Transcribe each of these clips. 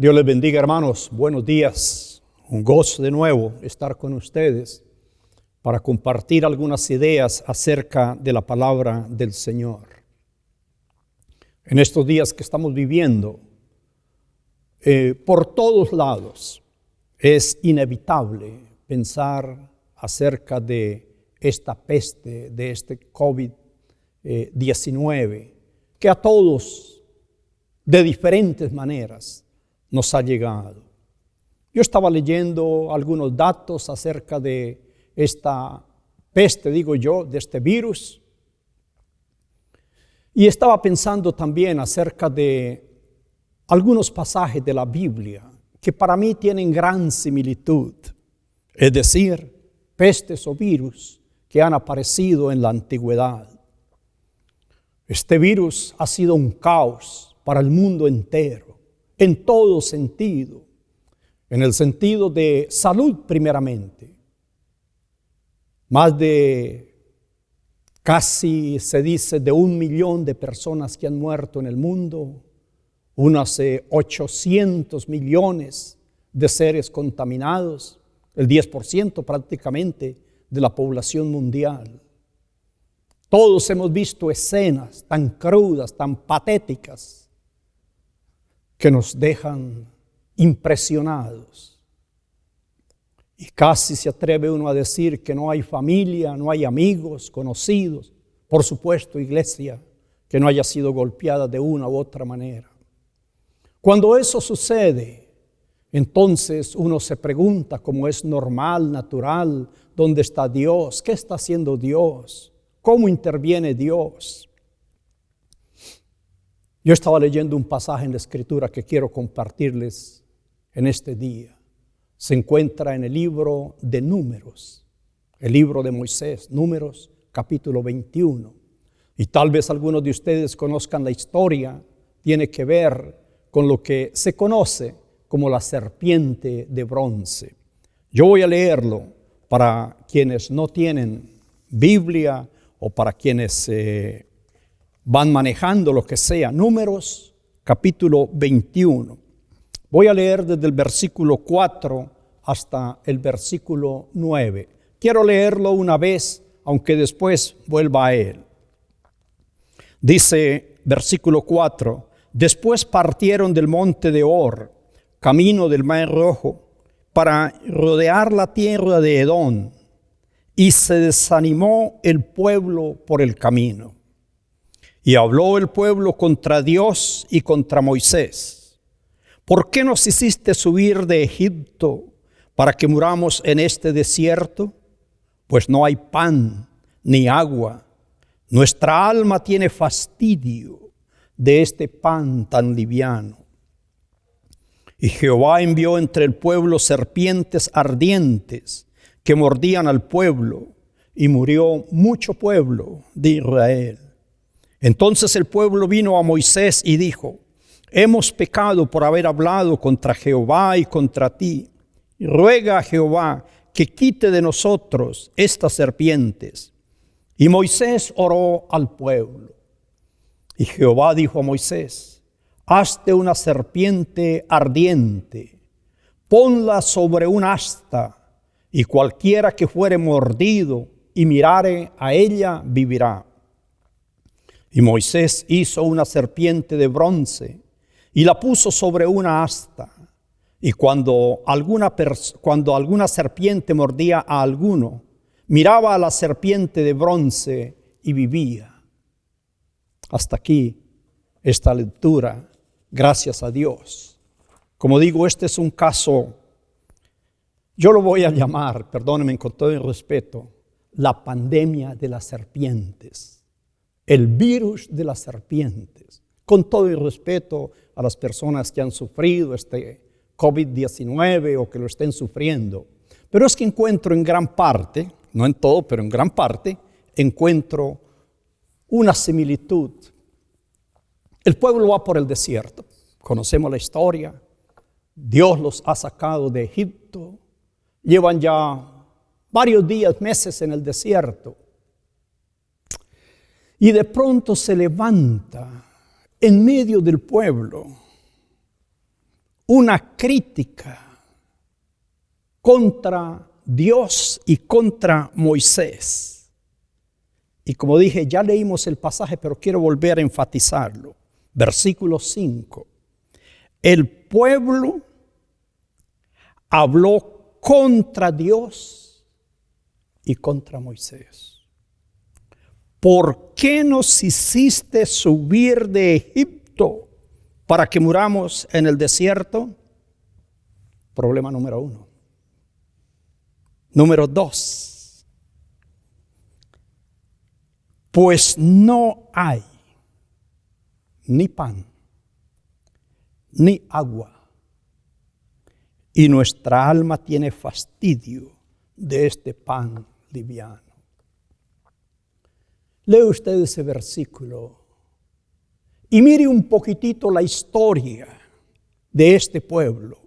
Dios les bendiga, hermanos. Buenos días. Un gozo de nuevo estar con ustedes para compartir algunas ideas acerca de la palabra del Señor. En estos días que estamos viviendo, por todos lados es inevitable pensar acerca de esta peste, de este COVID-19, que a todos de diferentes maneras nos ha llegado. Yo estaba leyendo algunos datos acerca de esta peste, de este virus, y estaba pensando también acerca de algunos pasajes de la Biblia que para mí tienen gran similitud, es decir, pestes o virus que han aparecido en la antigüedad. Este virus ha sido un caos para el mundo entero, en todo sentido, en el sentido de salud primeramente. Más de casi se dice de 1 millón de personas que han muerto en el mundo, unos 800 millones de seres contaminados, el 10% prácticamente de la población mundial. Todos hemos visto escenas tan crudas, tan patéticas, que nos dejan impresionados. Y casi se atreve uno a decir que no hay familia, no hay amigos, conocidos, por supuesto, iglesia, que no haya sido golpeada de una u otra manera. Cuando eso sucede, entonces uno se pregunta, como es normal, natural, ¿dónde está Dios? ¿Qué está haciendo Dios? ¿Cómo interviene Dios? Yo estaba leyendo un pasaje en la Escritura que quiero compartirles en este día. Se encuentra en el libro de Números, el libro de Moisés, Números capítulo 21. Y tal vez algunos de ustedes conozcan la historia, tiene que ver con lo que se conoce como la serpiente de bronce. Yo voy a leerlo para quienes no tienen Biblia o para quienes van manejando lo que sea. Números capítulo 21. Voy a leer desde el versículo 4 hasta el versículo 9. Quiero leerlo una vez, aunque después vuelva a él. Dice, versículo 4, después partieron del monte de Hor, camino del Mar Rojo, para rodear la tierra de Edom, y se desanimó el pueblo por el camino. Y habló el pueblo contra Dios y contra Moisés. ¿Por qué nos hiciste subir de Egipto para que muramos en este desierto? Pues no hay pan ni agua. Nuestra alma tiene fastidio de este pan tan liviano. Y Jehová envió entre el pueblo serpientes ardientes que mordían al pueblo, y murió mucho pueblo de Israel. Entonces el pueblo vino a Moisés y dijo, hemos pecado por haber hablado contra Jehová y contra ti. Ruega a Jehová que quite de nosotros estas serpientes. Y Moisés oró al pueblo. Y Jehová dijo a Moisés, hazte una serpiente ardiente, ponla sobre un asta, y cualquiera que fuere mordido y mirare a ella vivirá. Y Moisés hizo una serpiente de bronce y la puso sobre una asta. Y cuando alguna serpiente mordía a alguno, miraba a la serpiente de bronce y vivía. Hasta aquí esta lectura, gracias a Dios. Como digo, este es un caso, yo lo voy a llamar, perdónenme con todo el respeto, la pandemia de las serpientes. El virus de las serpientes, con todo el respeto a las personas que han sufrido este COVID-19 o que lo estén sufriendo. Pero es que encuentro en gran parte, no en todo, pero en gran parte, encuentro una similitud. El pueblo va por el desierto, conocemos la historia, Dios los ha sacado de Egipto, llevan ya varios días, meses en el desierto. Y de pronto se levanta en medio del pueblo una crítica contra Dios y contra Moisés. Y como dije, ya leímos el pasaje, pero quiero volver a enfatizarlo. Versículo 5. El pueblo habló contra Dios y contra Moisés. ¿Por qué nos hiciste subir de Egipto para que muramos en el desierto? Problema número 1. Número 2. Pues no hay ni pan, ni agua, y nuestra alma tiene fastidio de este pan liviano. Lee usted ese versículo y mire un poquitito la historia de este pueblo,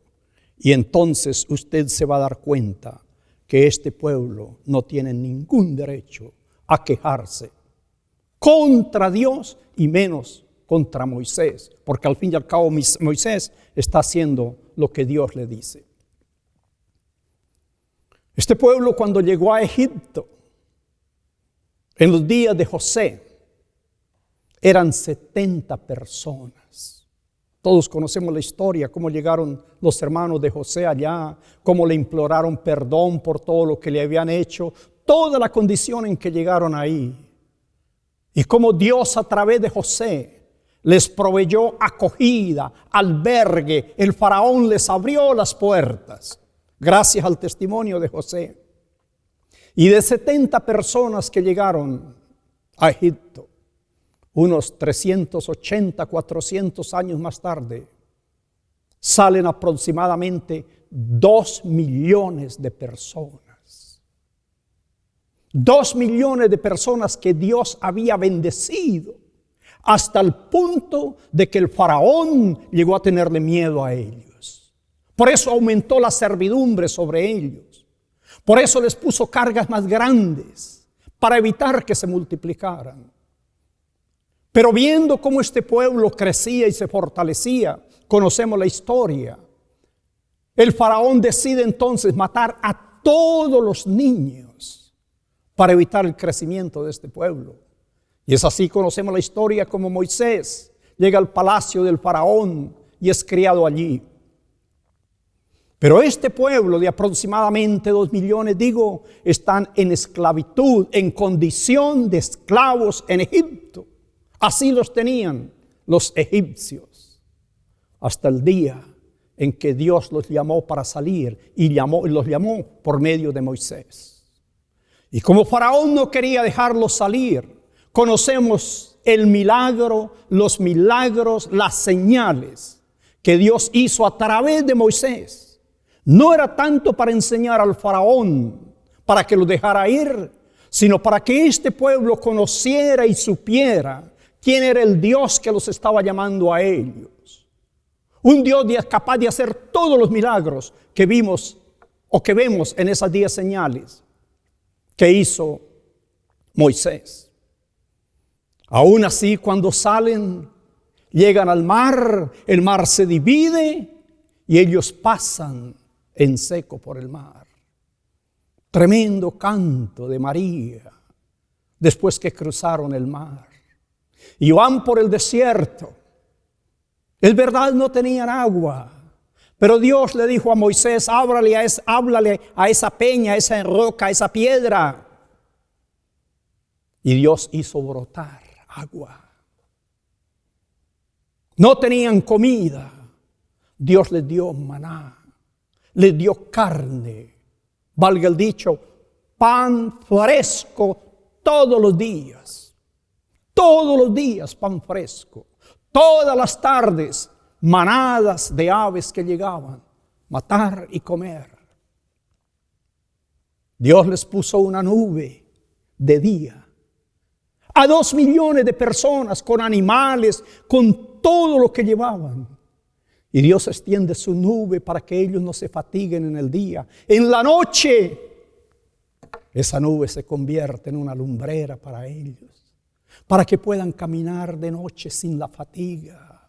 y entonces usted se va a dar cuenta que este pueblo no tiene ningún derecho a quejarse contra Dios y menos contra Moisés, porque al fin y al cabo Moisés está haciendo lo que Dios le dice. Este pueblo, cuando llegó a Egipto, en los días de José, eran 70 personas. Todos conocemos la historia, cómo llegaron los hermanos de José allá, cómo le imploraron perdón por todo lo que le habían hecho, toda la condición en que llegaron ahí. Y cómo Dios a través de José les proveyó acogida, albergue. El faraón les abrió las puertas, gracias al testimonio de José. Y de 70 personas que llegaron a Egipto, unos 380, 400 años más tarde, salen aproximadamente 2 millones de personas. 2 millones de personas que Dios había bendecido, hasta el punto de que el faraón llegó a tenerle miedo a ellos. Por eso aumentó la servidumbre sobre ellos. Por eso les puso cargas más grandes, para evitar que se multiplicaran. Pero viendo cómo este pueblo crecía y se fortalecía, conocemos la historia. El faraón decide entonces matar a todos los niños para evitar el crecimiento de este pueblo. Y es así, conocemos la historia, como Moisés llega al palacio del faraón y es criado allí. Pero este pueblo de aproximadamente 2 millones, están en esclavitud, en condición de esclavos en Egipto. Así los tenían los egipcios, hasta el día en que Dios los llamó para salir, y los llamó por medio de Moisés. Y como faraón no quería dejarlos salir, conocemos el milagro, los milagros, las señales que Dios hizo a través de Moisés. No era tanto para enseñar al faraón, para que lo dejara ir, sino para que este pueblo conociera y supiera quién era el Dios que los estaba llamando a ellos. Un Dios capaz de hacer todos los milagros que vimos o que vemos en esas 10 señales que hizo Moisés. Aún así, cuando salen, llegan al mar, el mar se divide y ellos pasan en seco por el mar. Tremendo canto de María después que cruzaron el mar. Y van por el desierto. Es verdad, no tenían agua, pero Dios le dijo a Moisés: háblale a esa peña, a esa roca, a esa piedra. Y Dios hizo brotar agua. No tenían comida. Dios les dio maná. Les dio carne, valga el dicho, pan fresco todos los días pan fresco, todas las tardes manadas de aves que llegaban, matar y comer. Dios les puso una nube de día, a 2 millones de personas, con animales, con todo lo que llevaban. Y Dios extiende su nube para que ellos no se fatiguen en el día. En la noche, esa nube se convierte en una lumbrera para ellos, para que puedan caminar de noche sin la fatiga.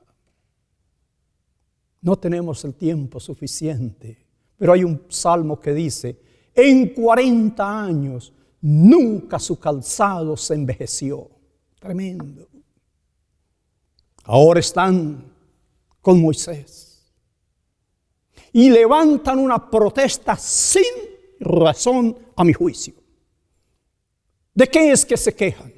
No tenemos el tiempo suficiente, pero hay un salmo que dice, en 40 años nunca su calzado se envejeció. Tremendo. Ahora están con Moisés y levantan una protesta sin razón, a mi juicio. ¿De qué es que se quejan?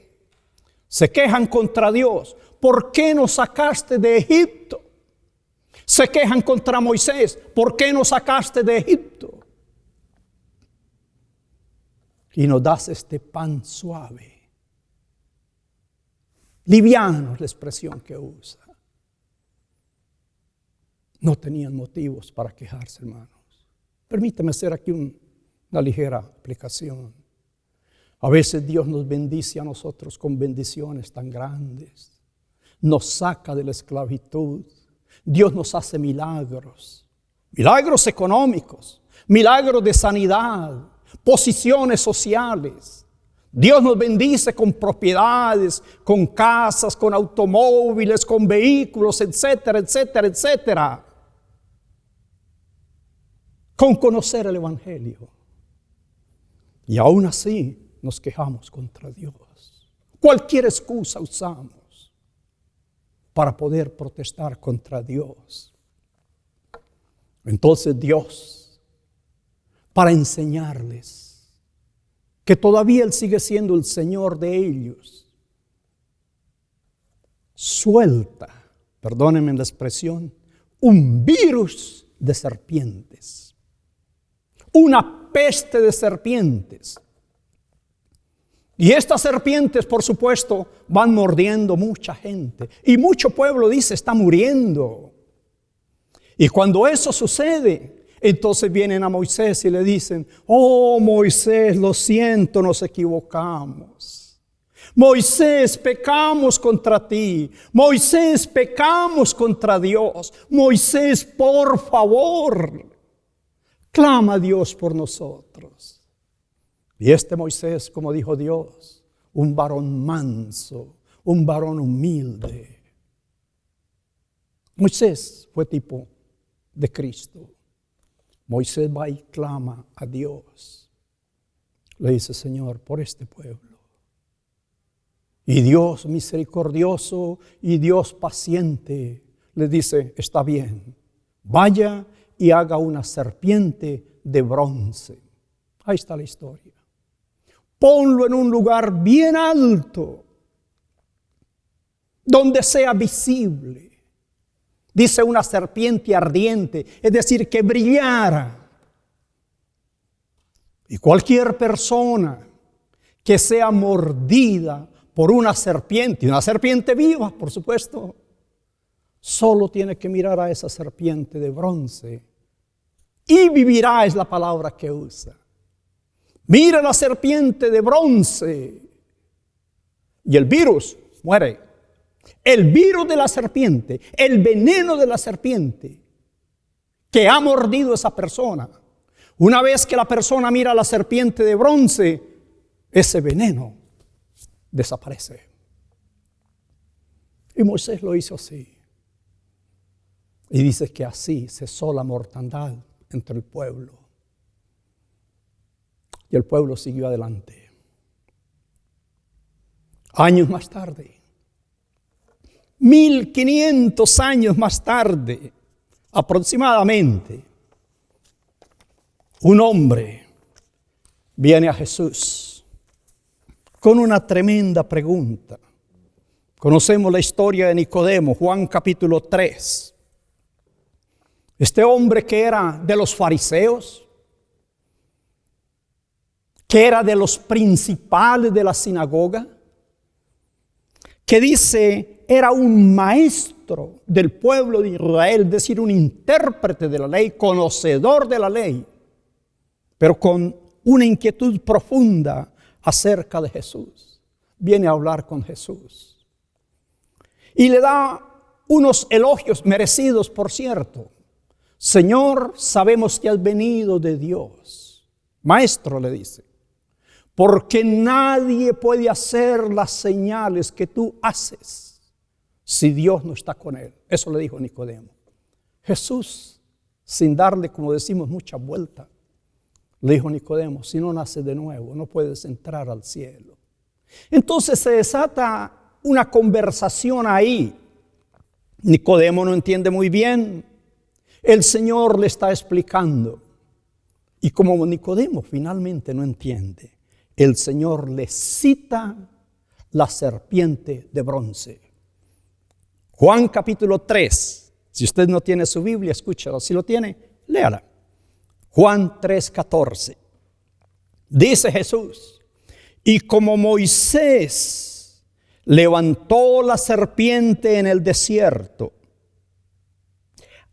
Se quejan contra Dios. ¿Por qué nos sacaste de Egipto? Se quejan contra Moisés. ¿Por qué nos sacaste de Egipto? Y nos das este pan suave. Liviano es la expresión que usa. No tenían motivos para quejarse, hermanos. Permítame hacer aquí una ligera aplicación. A veces Dios nos bendice a nosotros con bendiciones tan grandes. Nos saca de la esclavitud. Dios nos hace milagros. Milagros económicos, milagros de sanidad, posiciones sociales. Dios nos bendice con propiedades, con casas, con automóviles, con vehículos, etcétera, etcétera, etcétera. Con conocer el Evangelio. Y aún así nos quejamos contra Dios. Cualquier excusa usamos para poder protestar contra Dios. Entonces Dios, para enseñarles que todavía Él sigue siendo el Señor de ellos, suelta, perdónenme la expresión, un virus de serpientes, una peste de serpientes. Y estas serpientes, por supuesto, van mordiendo mucha gente. Y mucho pueblo dice, está muriendo. Y cuando eso sucede, entonces vienen a Moisés y le dicen, oh Moisés, lo siento, nos equivocamos. Moisés, pecamos contra ti. Moisés, pecamos contra Dios. Moisés, por favor, clama a Dios por nosotros. Y este Moisés, como dijo Dios, un varón manso, un varón humilde. Moisés fue tipo de Cristo. Moisés va y clama a Dios. Le dice, Señor, por este pueblo. Y Dios misericordioso y Dios paciente le dice, está bien, vaya y haga una serpiente de bronce. Ahí está la historia. Ponlo en un lugar bien alto, donde sea visible. Dice una serpiente ardiente, es decir, que brillara. Y cualquier persona que sea mordida por una serpiente viva, por supuesto, solo tiene que mirar a esa serpiente de bronce y vivirá, es la palabra que usa. Mira la serpiente de bronce y el virus muere. El virus de la serpiente, el veneno de la serpiente que ha mordido a esa persona. Una vez que la persona mira a la serpiente de bronce, ese veneno desaparece. Y Moisés lo hizo así. Y dice que así cesó la mortandad entre el pueblo. Y el pueblo siguió adelante. Años más tarde, 1500 años más tarde, aproximadamente, un hombre viene a Jesús con una tremenda pregunta. Conocemos la historia de Nicodemo, Juan capítulo 3. Este hombre que era de los fariseos, que era de los principales de la sinagoga, que dice era un maestro del pueblo de Israel, es decir, un intérprete de la ley, conocedor de la ley, pero con una inquietud profunda acerca de Jesús. Viene a hablar con Jesús y le da unos elogios merecidos, por cierto. Señor, sabemos que has venido de Dios. Maestro, le dice, porque nadie puede hacer las señales que tú haces si Dios no está con él. Eso le dijo Nicodemo. Jesús, sin darle, como decimos, mucha vuelta, le dijo a Nicodemo: si no naces de nuevo, no puedes entrar al cielo. Entonces se desata una conversación ahí. Nicodemo no entiende muy bien. El Señor le está explicando. Y como Nicodemo finalmente no entiende, el Señor le cita la serpiente de bronce. Juan capítulo 3. Si usted no tiene su Biblia, escúchalo. Si lo tiene, léala. Juan 3:14. Dice Jesús: y como Moisés levantó la serpiente en el desierto,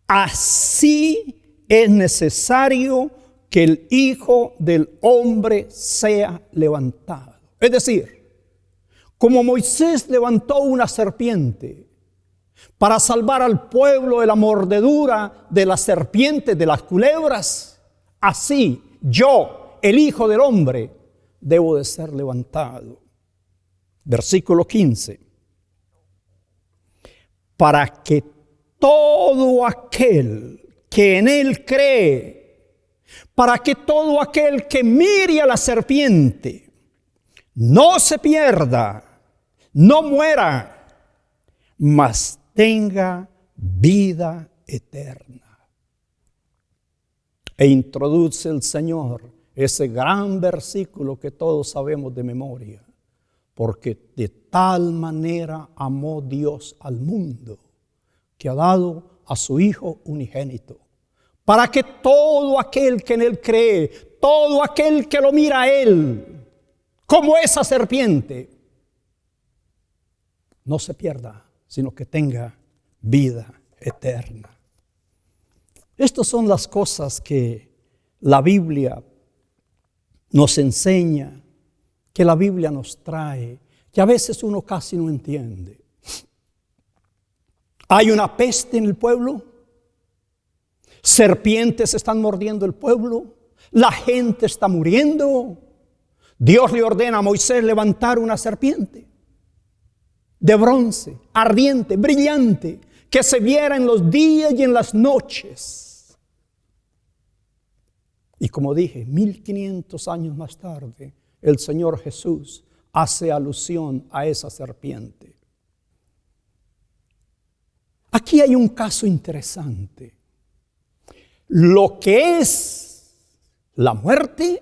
así es necesario que el Hijo del Hombre sea levantado. Es decir, como Moisés levantó una serpiente para salvar al pueblo de la mordedura de las serpientes, de las culebras, así yo, el Hijo del Hombre, debo de ser levantado. Versículo 15. Para que todo aquel que en él cree, para que todo aquel que mire a la serpiente no se pierda, no muera, mas tenga vida eterna. E introduce el Señor ese gran versículo que todos sabemos de memoria: porque de tal manera amó Dios al mundo, que ha dado a su Hijo unigénito, para que todo aquel que en él cree, todo aquel que lo mira a él, como esa serpiente, no se pierda, sino que tenga vida eterna. Estas son las cosas que la Biblia nos enseña, que la Biblia nos trae, que a veces uno casi no entiende. Hay una peste en el pueblo, serpientes están mordiendo el pueblo, la gente está muriendo. Dios le ordena a Moisés levantar una serpiente de bronce, ardiente, brillante, que se viera en los días y en las noches. Y como dije, 1500 años más tarde, el Señor Jesús hace alusión a esa serpiente. Aquí hay un caso interesante. Lo que es la muerte,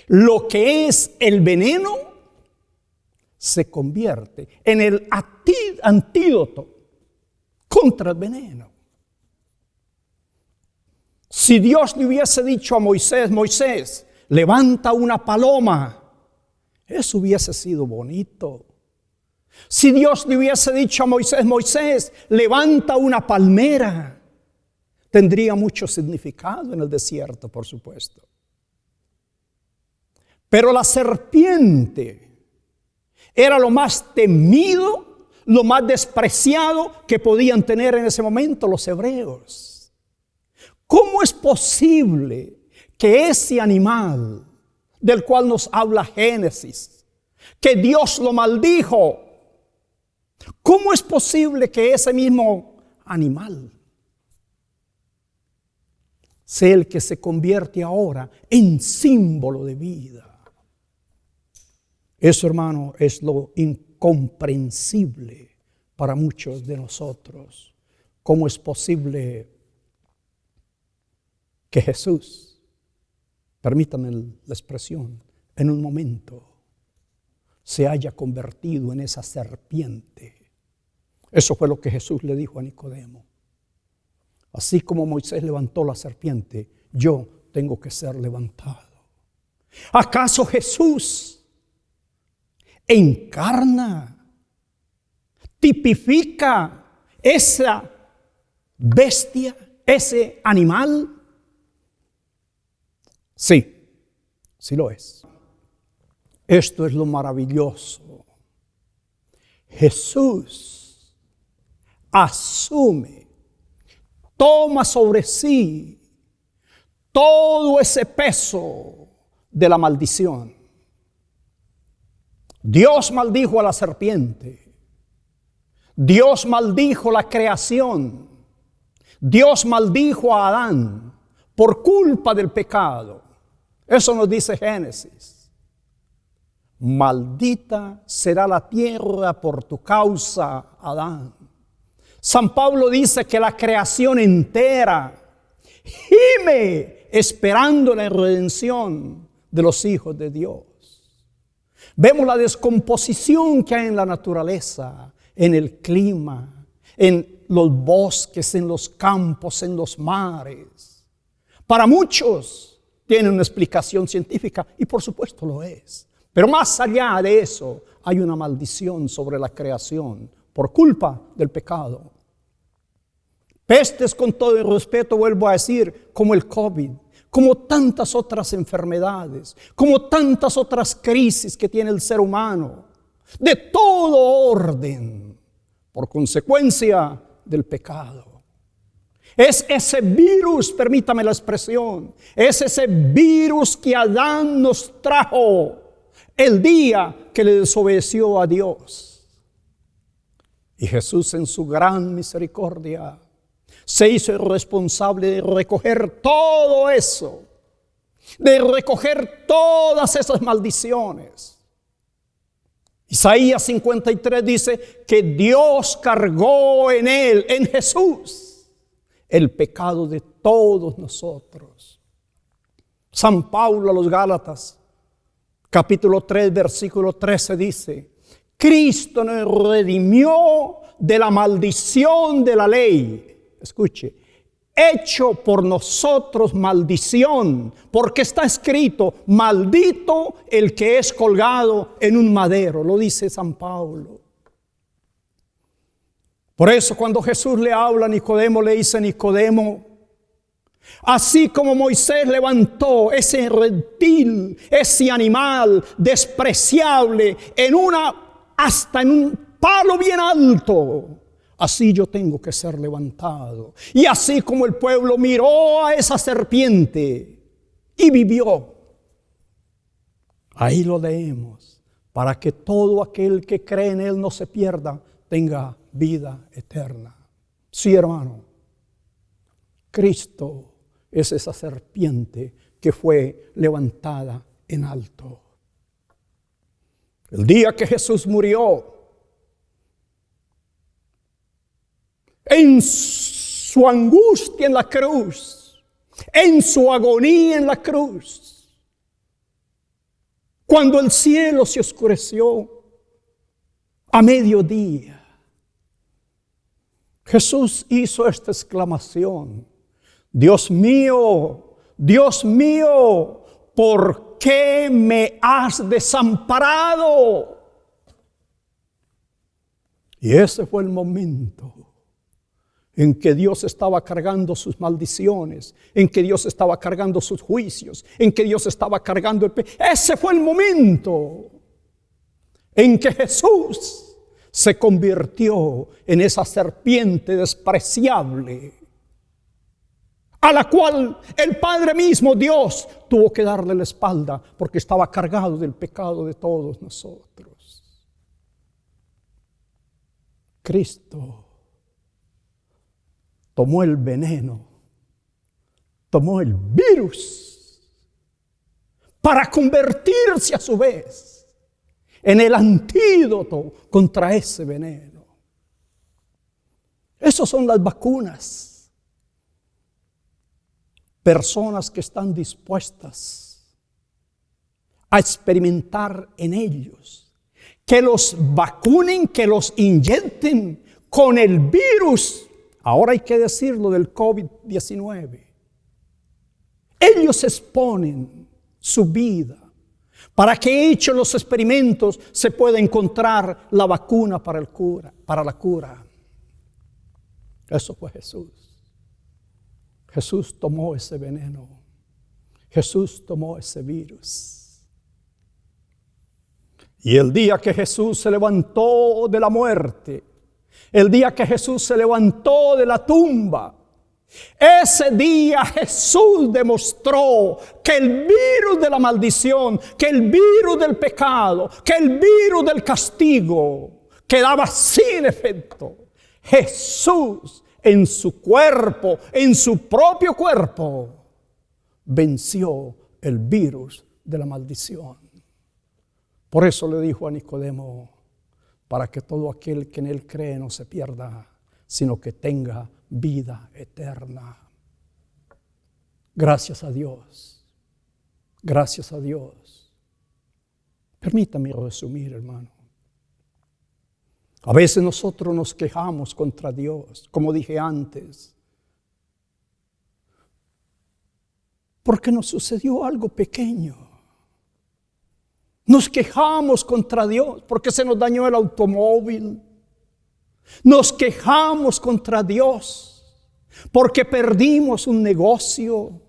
lo que es el veneno, se convierte en el antídoto contra el veneno. Si Dios le hubiese dicho a Moisés: Moisés, levanta una paloma, eso hubiese sido bonito. Si Dios le hubiese dicho a Moisés: Moisés, levanta una palmera, tendría mucho significado en el desierto, por supuesto. Pero la serpiente era lo más temido, lo más despreciado que podían tener en ese momento los hebreos. ¿Cómo es posible que ese animal del cual nos habla Génesis, que Dios lo maldijo, cómo es posible que ese mismo animal sea el que se convierte ahora en símbolo de vida? Eso, hermano, es lo incomprensible para muchos de nosotros. ¿Cómo es posible que Jesús, permítame la expresión, en un momento se haya convertido en esa serpiente? Eso fue lo que Jesús le dijo a Nicodemo. Así como Moisés levantó la serpiente, yo tengo que ser levantado. ¿Acaso Jesús encarna, tipifica esa bestia, ese animal? Sí, sí lo es. Esto es lo maravilloso. Jesús asume, toma sobre sí todo ese peso de la maldición. Dios maldijo a la serpiente. Dios maldijo la creación. Dios maldijo a Adán por culpa del pecado. Eso nos dice Génesis. Maldita será la tierra por tu causa, Adán. San Pablo dice que la creación entera gime esperando la redención de los hijos de Dios. Vemos la descomposición que hay en la naturaleza, en el clima, en los bosques, en los campos, en los mares. Para muchos tiene una explicación científica y por supuesto lo es. Pero más allá de eso hay una maldición sobre la creación por culpa del pecado. Pestes, con todo el respeto, vuelvo a decir, como el COVID, como tantas otras enfermedades, como tantas otras crisis que tiene el ser humano, de todo orden, por consecuencia del pecado. Es ese virus, permítame la expresión, es ese virus que Adán nos trajo el día que le desobedeció a Dios. Y Jesús, en su gran misericordia, se hizo el responsable de recoger todo eso, de recoger todas esas maldiciones. Isaías 53 dice que Dios cargó en él, en Jesús, el pecado de todos nosotros. San Pablo a los Gálatas, capítulo 3, versículo 13 dice: Cristo nos redimió de la maldición de la ley. Escuche, hecho por nosotros maldición, porque está escrito: maldito el que es colgado en un madero. Lo dice San Pablo. Por eso cuando Jesús le habla a Nicodemo, le dice: Nicodemo, así como Moisés levantó ese reptil, ese animal despreciable hasta en un palo bien alto, así yo tengo que ser levantado. Y así como el pueblo miró a esa serpiente y vivió, ahí lo leemos, para que todo aquel que cree en él no se pierda, tenga vida eterna. Sí, hermano, Cristo es esa serpiente que fue levantada en alto. El día que Jesús murió, en su angustia en la cruz, en su agonía en la cruz, cuando el cielo se oscureció a mediodía, Jesús hizo esta exclamación: Dios mío, ¿por qué me has desamparado? Y ese fue el momento en que Dios estaba cargando sus maldiciones, en que Dios estaba cargando sus juicios, en que Dios estaba cargando el pecado. Ese fue el momento en que Jesús se convirtió en esa serpiente despreciable, a la cual el Padre mismo, Dios, tuvo que darle la espalda porque estaba cargado del pecado de todos nosotros. Cristo tomó el veneno, tomó el virus para convertirse a su vez en el antídoto contra ese veneno. Esas son las vacunas. Personas que están dispuestas a experimentar en ellos, que los vacunen, que los inyecten con el virus. Ahora hay que decirlo del COVID-19. Ellos exponen su vida para que, hechos los experimentos, se pueda encontrar la vacuna para la cura. Eso fue Jesús. Jesús tomó ese veneno. Jesús tomó ese virus. Y el día que Jesús se levantó de la muerte, el día que Jesús se levantó de la tumba, ese día Jesús demostró que el virus de la maldición, que el virus del pecado, que el virus del castigo quedaba sin efecto. Jesús en su cuerpo, en su propio cuerpo, venció el virus de la maldición. Por eso le dijo a Nicodemo, para que todo aquel que en él cree no se pierda, sino que tenga vida eterna. Gracias a Dios. Gracias a Dios. Permítame resumir, hermano. A veces nosotros nos quejamos contra Dios, como dije antes, porque nos sucedió algo pequeño. Nos quejamos contra Dios porque se nos dañó el automóvil. Nos quejamos contra Dios porque perdimos un negocio.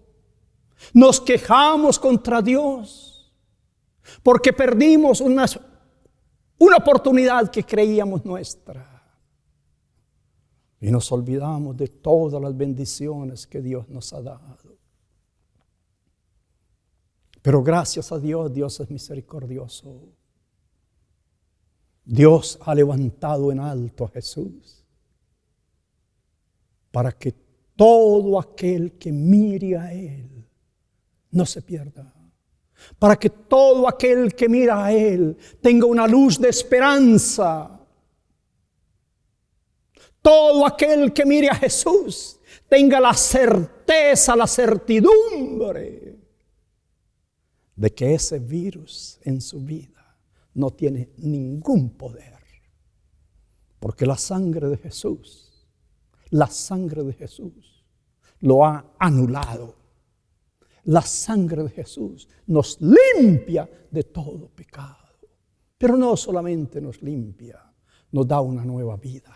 Nos quejamos contra Dios porque perdimos una oportunidad que creíamos nuestra. Y nos olvidamos de todas las bendiciones que Dios nos ha dado. Pero gracias a Dios, Dios es misericordioso. Dios ha levantado en alto a Jesús para que todo aquel que mire a Él no se pierda. Para que todo aquel que mira a Él tenga una luz de esperanza. Todo aquel que mire a Jesús tenga la certeza, la certidumbre de que ese virus en su vida no tiene ningún poder. Porque la sangre de Jesús lo ha anulado. La sangre de Jesús nos limpia de todo pecado. Pero no solamente nos limpia, nos da una nueva vida.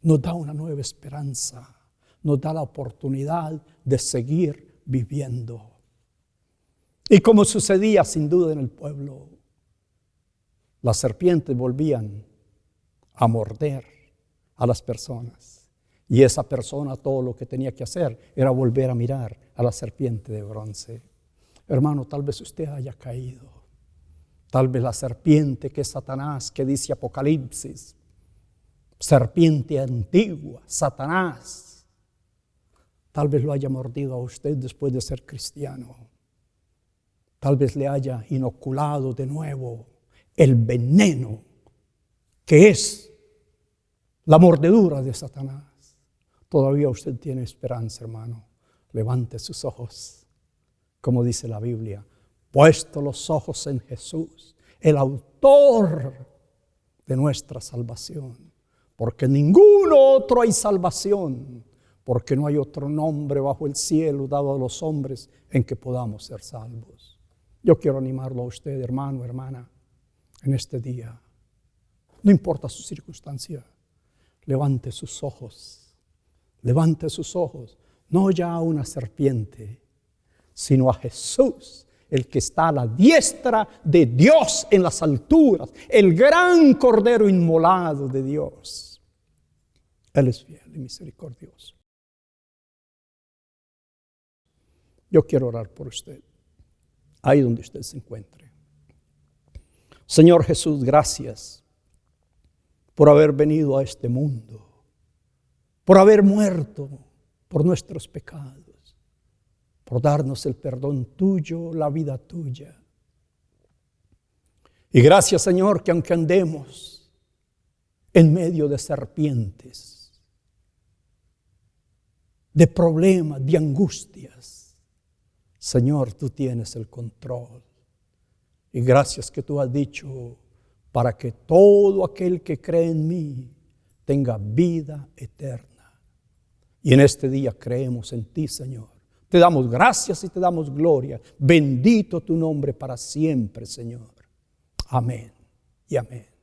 Nos da una nueva esperanza. Nos da la oportunidad de seguir viviendo. Y como sucedía sin duda en el pueblo, las serpientes volvían a morder a las personas. Y esa persona todo lo que tenía que hacer era volver a mirar a la serpiente de bronce. Hermano, tal vez usted haya caído. Tal vez la serpiente que es Satanás, que dice Apocalipsis, serpiente antigua, Satanás, tal vez lo haya mordido a usted después de ser cristiano. Tal vez le haya inoculado de nuevo el veneno que es la mordedura de Satanás. Todavía usted tiene esperanza, hermano. Levante sus ojos, como dice la Biblia, puesto los ojos en Jesús, el autor de nuestra salvación. Porque en ningún otro hay salvación, porque no hay otro nombre bajo el cielo dado a los hombres en que podamos ser salvos. Yo quiero animarlo a usted, hermano, hermana, en este día. No importa su circunstancia, levante sus ojos, no ya a una serpiente, sino a Jesús, el que está a la diestra de Dios en las alturas, el gran Cordero inmolado de Dios. Él es fiel y misericordioso. Yo quiero orar por usted, ahí donde usted se encuentre. Señor Jesús, gracias por haber venido a este mundo, por haber muerto por nuestros pecados, por darnos el perdón tuyo, la vida tuya. Y gracias, Señor, que aunque andemos en medio de serpientes, de problemas, de angustias, Señor, tú tienes el control. Y gracias que tú has dicho, para que todo aquel que cree en mí tenga vida eterna. Y en este día creemos en ti, Señor. Te damos gracias y te damos gloria. Bendito tu nombre para siempre, Señor. Amén y amén.